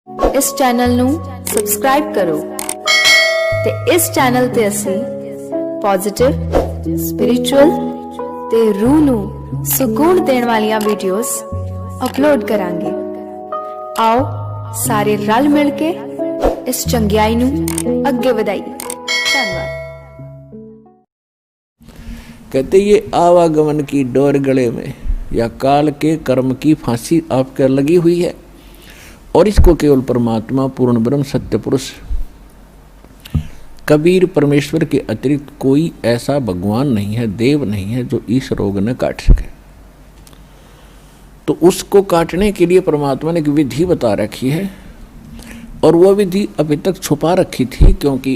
इस चैनल ਨੂੰ ਸਬਸਕ੍ਰਾਈਬ ਕਰੋ ਤੇ ਇਸ ਚੈਨਲ ਤੇ ਅਸੀਂ ਪੋਜ਼ਿਟਿਵ ਸਪਿਰਿਚੁਅਲ ਤੇ ਰੂਹ ਨੂੰ ਸਕੂਨ ਦੇਣ ਵਾਲੀਆਂ ਵੀਡੀਓਜ਼ ਅਪਲੋਡ ਕਰਾਂਗੇ। आओ सारे रल मिल के इस चंगियाई नू अगे ਵਧਾਈਏ। धन्यवाद। कहते ये आवागमन की डोर गले में या काल के कर्म की फांसी आपके लगी हुई है और इसको केवल परमात्मा पूर्ण ब्रह्म सत्य पुरुष कबीर परमेश्वर के अतिरिक्त कोई ऐसा भगवान नहीं है, देव नहीं है जो इस रोग न काट सके। तो उसको काटने के लिए परमात्मा ने एक विधि बता रखी है और वह विधि अभी तक छुपा रखी थी, क्योंकि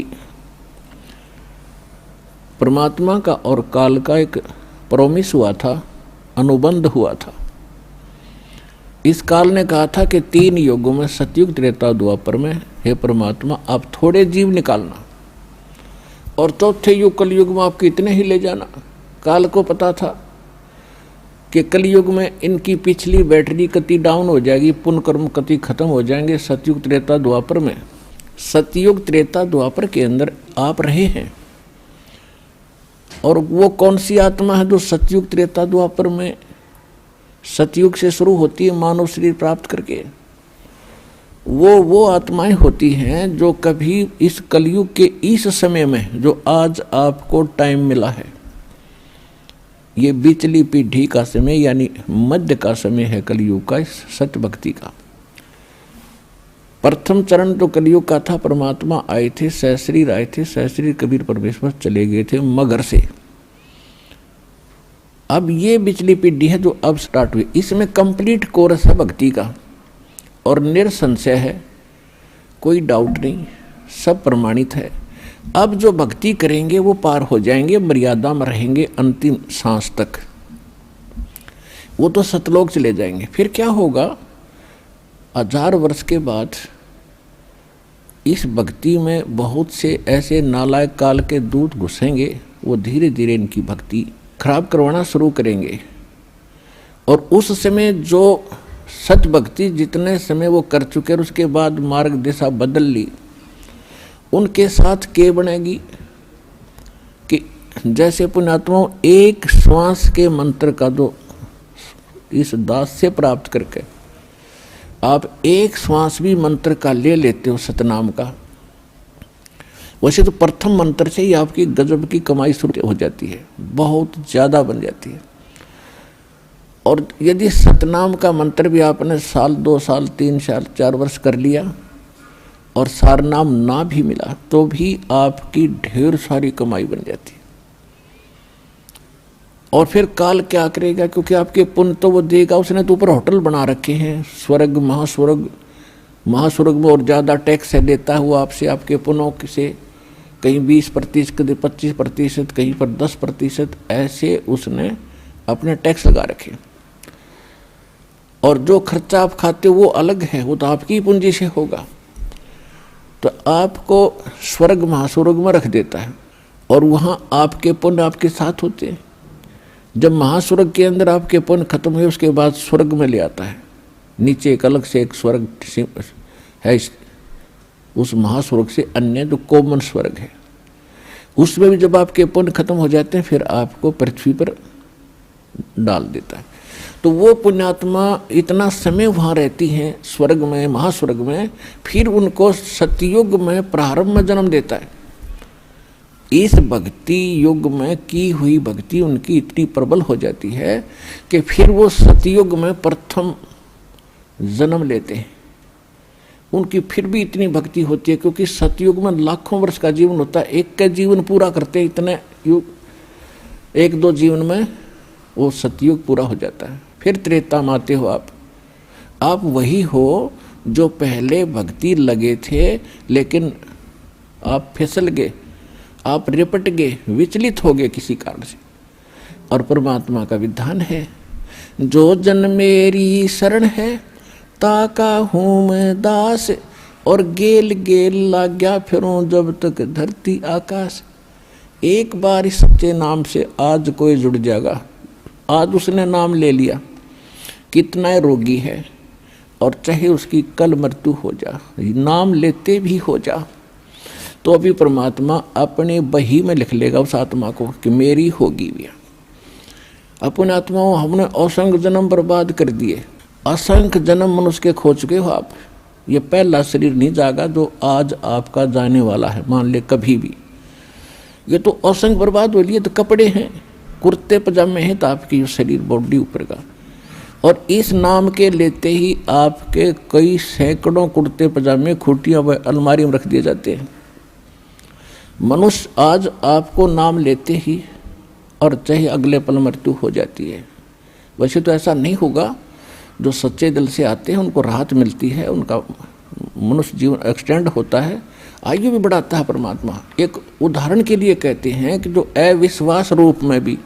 परमात्मा का और काल का एक प्रोमिस हुआ था, अनुबंध हुआ था। इस काल ने कहा था कि 3 युगों में सतयुग त्रेता द्वापर में हे परमात्मा आप थोड़े जीव निकालना और चौथे युग कलयुग में आप कितने ही ले जाना। काल को पता था कि कलयुग में इनकी पिछली बैटरी कति डाउन हो जाएगी, पुण्य कर्म कति खत्म हो जाएंगे। सतयुग त्रेता द्वापर में, सतयुग त्रेता द्वापर के अंदर आप रहे हैं और वो कौन सी आत्मा है जो सतयुग त्रेता द्वापर में सतयुग से शुरू होती है मानव शरीर प्राप्त करके? वो आत्माएं होती हैं जो कभी इस कलयुग के इस समय में जो आज आपको टाइम मिला है, ये बिचली पीढ़ी का समय यानी मध्य का समय है कलयुग का, इस सत्य भक्ति का। प्रथम चरण तो कलयुग का था, परमात्मा आए थे, सहस्रीर आए थे, सहस्रीर कबीर परमेश्वर चले गए थे मगर से। अब ये बिचली पीढ़ी है जो अब स्टार्ट हुई, इसमें कंप्लीट कोर्स है भक्ति का और निरसंशय है, कोई डाउट नहीं, सब प्रमाणित है। अब जो भक्ति करेंगे वो पार हो जाएंगे, मर्यादा में रहेंगे अंतिम सांस तक, वो तो सतलोक चले जाएंगे। फिर क्या होगा, 1000 वर्ष के बाद इस भक्ति में बहुत से ऐसे नालायक काल के दूत घुसेंगे, वो धीरे धीरे इनकी भक्ति खराब करवाना शुरू करेंगे और उस समय जो सत भक्ति जितने समय वो कर चुके और उसके बाद मार्ग दिशा बदल ली, उनके साथ के बनेगी कि जैसे पुण्यात्माओं एक श्वास के मंत्र का जो इस दास से प्राप्त करके आप एक श्वास भी मंत्र का ले लेते हो सतनाम का, वैसे तो प्रथम मंत्र से ही आपकी गजब की कमाई शुरू हो जाती है, बहुत ज़्यादा बन जाती है। और यदि सतनाम का मंत्र भी आपने साल 2 साल 3 साल 4 वर्ष कर लिया और सारनाम ना भी मिला तो भी आपकी ढेर सारी कमाई बन जाती है। और फिर काल क्या करेगा, क्योंकि आपके पुण्य तो वो देगा, उसने तो ऊपर होटल बना रखे हैं, स्वर्ग महास्वर्ग, महास्वर्ग में और ज़्यादा टैक्स है देता है वो आपसे, आपके पुण्यों से कहीं 20%, कहीं 25%, कहीं पर 10%, ऐसे उसने अपने टैक्स लगा रखे। और जो खर्चा आप खाते हो वो अलग है, वो तो आपकी पूंजी से होगा। तो आपको स्वर्ग महास्वर्ग में रख देता है और वहाँ आपके पुण्य आपके साथ होते हैं। जब महास्वर्ग के अंदर आपके पुण्य खत्म हुए उसके बाद स्वर्ग में ले आता है, नीचे एक अलग से एक स्वर्ग है, उस महास्वर्ग से अन्य जो कॉमन स्वर्ग है, उसमें भी जब आपके पुण्य खत्म हो जाते हैं फिर आपको पृथ्वी पर डाल देता है। तो वो पुण्यात्मा इतना समय वहाँ रहती हैं स्वर्ग में, महास्वर्ग में, फिर उनको सतयुग में प्रारंभ में जन्म देता है। इस भक्ति युग में की हुई भक्ति उनकी इतनी प्रबल हो जाती है कि फिर वो सतयुग में प्रथम जन्म लेते हैं। उनकी फिर भी इतनी भक्ति होती है क्योंकि सतयुग में लाखों वर्ष का जीवन होता है, एक का जीवन पूरा करते हैं, इतने युग 1-2 जीवन में वो सतयुग पूरा हो जाता है। फिर त्रेता में आते हो आप वही हो जो पहले भक्ति लगे थे लेकिन आप फिसल गए, आप रिपट गए, विचलित हो गए किसी कारण से। और परमात्मा का विधान है, जो जन मेरी शरण है ताका हूँ मैं दास, और गेल गेल लाग्या फिरूं जब तक धरती आकाश। एक बार इस सच्चे नाम से आज कोई जुड़ जाएगा, आज उसने नाम ले लिया, कितना रोगी है, और चाहे उसकी कल मृत्यु हो जा, नाम लेते भी हो जा, तो अभी परमात्मा अपने बही में लिख लेगा उस आत्मा को कि मेरी होगी भी। अपने आत्माओं हमने असंख्य जन्म बर्बाद कर दिए, असंख्य जन्म मनुष्य के खो चुके हो आप। ये पहला शरीर नहीं जागा जो आज आपका जाने वाला है, मान ले कभी भी। ये तो असंख्य बर्बाद हो लिए, तो कपड़े हैं, कुर्ते पजामे हैं, तो आपकी शरीर बॉडी ऊपर का। और इस नाम के लेते ही आपके कई सैकड़ों कुर्ते पजामे खूटियां व अलमारी में रख दिए जाते हैं। मनुष्य आज आपको नाम लेते ही और चाहे अगले पल मृत्यु हो जाती है। वैसे तो ऐसा नहीं होगा, जो सच्चे दिल से आते हैं उनको राहत मिलती है, उनका मनुष्य जीवन एक्सटेंड होता है, आयु भी बढ़ाता है परमात्मा। एक उदाहरण के लिए कहते हैं कि जो अविश्वास रूप में भी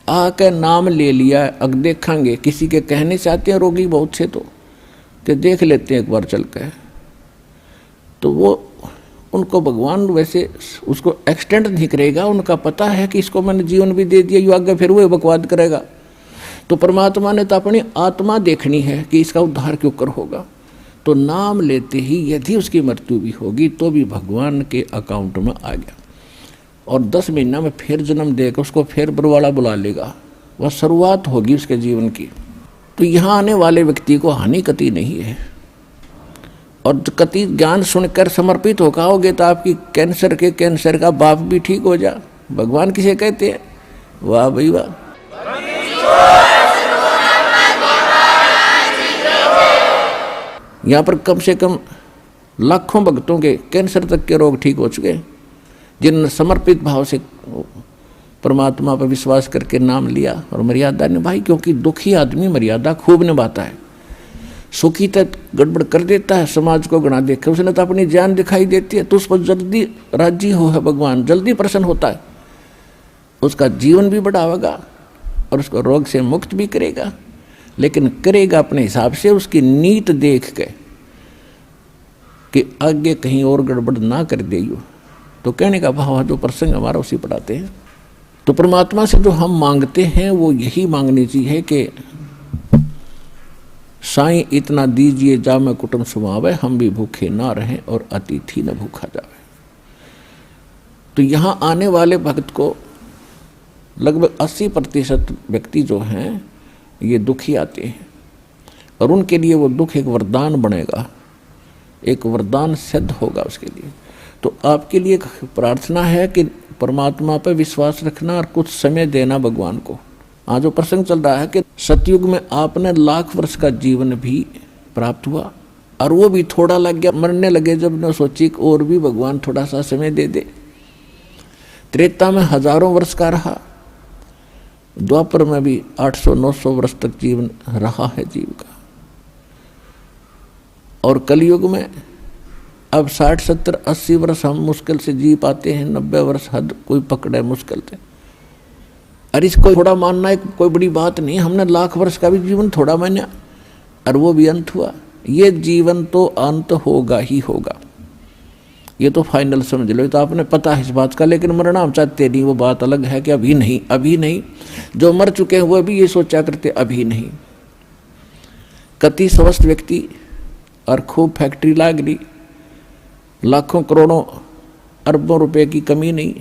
आके नाम ले लिया, अब देखेंगे किसी के कहने से आते हैं रोगी बहुत से तो कि देख लेते हैं एक बार चल के, तो वो उनको भगवान वैसे उसको एक्सटेंड नहीं करेगा। उनका पता है कि इसको मैंने जीवन भी दे दिया, आगे फिर वो बकवाद करेगा। तो परमात्मा ने तो अपनी आत्मा देखनी है कि इसका उद्धार क्यों कर होगा। तो नाम लेते ही यदि उसकी मृत्यु भी होगी तो भी भगवान के अकाउंट में आ गया, और 10 महीना में फिर जन्म देकर उसको फिर बरवाला बुला लेगा। वह शुरुआत होगी उसके जीवन की। तो यहाँ आने वाले व्यक्ति को हानि कति नहीं है, और कति ज्ञान सुनकर समर्पित होकर आओगे तो आपकी कैंसर का बाप भी ठीक हो जा। भगवान किसे कहते हैं? वाह भाई वाह। यहाँ पर कम से कम लाखों भक्तों के कैंसर तक के रोग ठीक हो चुके हैं, जिन्होंने समर्पित भाव से परमात्मा पर विश्वास करके नाम लिया और मर्यादा निभाई। क्योंकि दुखी आदमी मर्यादा खूब निभाता है, सुखी तक गड़बड़ कर देता है, समाज को गणा देखे। उसने तो अपनी जान दिखाई देती है, तो उस पर जल्दी राजी हो है भगवान, जल्दी प्रसन्न होता है, उसका जीवन भी बढ़ावेगा और उसको रोग से मुक्त भी करेगा। लेकिन करेगा अपने हिसाब से, उसकी नीत देख के कि आगे कहीं और गड़बड़ ना कर देयो। तो कहने का भाव है, जो प्रसंग हमारा उसी पढ़ाते हैं। तो परमात्मा से जो हम मांगते हैं वो यही मांगनी चाहिए कि साईं इतना दीजिए जा मैं कुटुंब सुमावे, हम भी भूखे ना रहें और अतिथि न भूखा जावे। तो यहाँ आने वाले भक्त को लगभग 80% व्यक्ति जो हैं ये दुखी आते हैं, और उनके लिए वो दुख एक वरदान बनेगा, एक वरदान सिद्ध होगा उसके लिए। तो आपके लिए प्रार्थना है कि परमात्मा पर विश्वास रखना और कुछ समय देना भगवान को। आज जो प्रसंग चल रहा है कि सतयुग में आपने लाख वर्ष का जीवन भी प्राप्त हुआ, और वो भी थोड़ा लग गया, मरने लगे जब ने सोची और भी भगवान थोड़ा सा समय दे दे। त्रेता में हजारों वर्ष का रहा, द्वापर में भी 800-900 वर्ष तक जीवन रहा है जीव का, और कलयुग में अब 60-70-80 वर्ष हम मुश्किल से जी पाते हैं, 90 वर्ष हद कोई पकड़े मुश्किल से। अरे इसको थोड़ा मानना एक कोई बड़ी बात नहीं, हमने लाख वर्ष का भी जीवन थोड़ा माना और वो भी अंत हुआ। ये जीवन तो अंत होगा ही होगा, ये तो फाइनल समझ लो, ये तो आपने पता है इस बात का। लेकिन मरना हम चाहते नहीं, वो बात अलग है कि अभी नहीं, अभी नहीं। जो मर चुके हैं वो भी ये सोचा करते अभी नहीं। कति स्वस्थ व्यक्ति और खूब फैक्ट्री लाग रही, लाखों करोड़ों अरबों रुपए की कमी नहीं,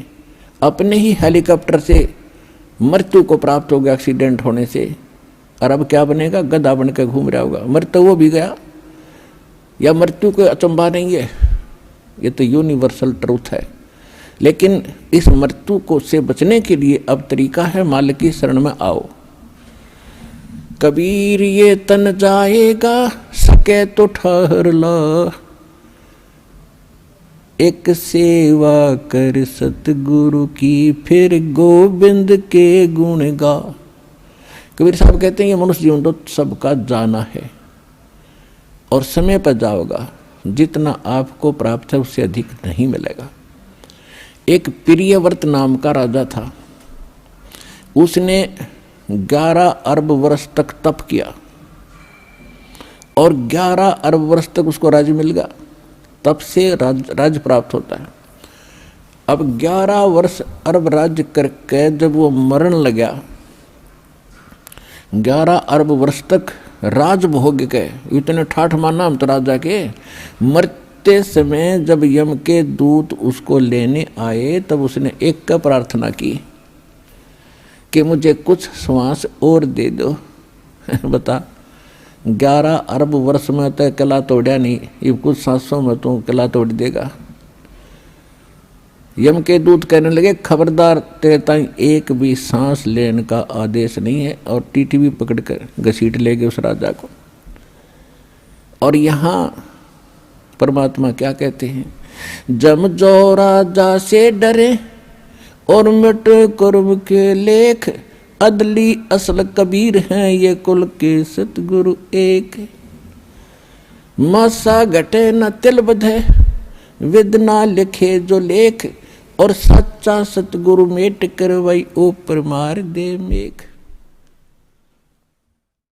अपने ही हेलीकॉप्टर से मृत्यु को प्राप्त हो गया एक्सीडेंट होने से, और अब क्या बनेगा? गधा बन के घूम रहा होगा। मृत्यु वो भी गया, या मृत्यु कोई अचंभा नहीं है, ये तो यूनिवर्सल ट्रूथ है। लेकिन इस मृत्यु को से बचने के लिए अब तरीका है, मालिक की शरण में आओ। कबीर ये तन जाएगा, सके तो ठहर ला, एक सेवा कर सतगुरु की, फिर गोविंद के गुण गा। कबीर साहब कहते हैं ये मनुष्य जीवन तो सबका जाना है, और समय पर जाओगा, जितना आपको प्राप्त है उससे अधिक नहीं मिलेगा। एक प्रियव्रत नाम का राजा था, उसने 11 अरब वर्ष तक तप किया, और 11 अरब वर्ष तक उसको राज्य मिल गया। तप से राज्य प्राप्त होता है। अब 11 वर्ष अरब राज्य करके जब वो मरण लगा, 11 अरब वर्ष तक राजभोग के इतने ठाठ माना हम तो राजा के। मरते समय जब यम के दूत उसको लेने आए तब उसने एक का प्रार्थना की कि मुझे कुछ श्वास और दे दो। बता 11 अरब वर्ष में तो कला तोड़ा नहीं, ये कुछ सांसों में तो कला तोड़ देगा। यम के दूत कहने लगे खबरदार, तेरे ताई एक भी सांस लेने का आदेश नहीं है, और टीटी भी पकड़ कर घसीट ले गए उस राजा को। और यहाँ परमात्मा क्या कहते हैं, जम जो राजा से डरे और मिट कर्म के लेख, अदली असल कबीर हैं ये कुल के सतगुरु एक। मासा घटे न तिल बधे, विद ना लिखे जो लेख, और सच्चा सतगुरु मेट करवाई ऊपर मार दे मेघ।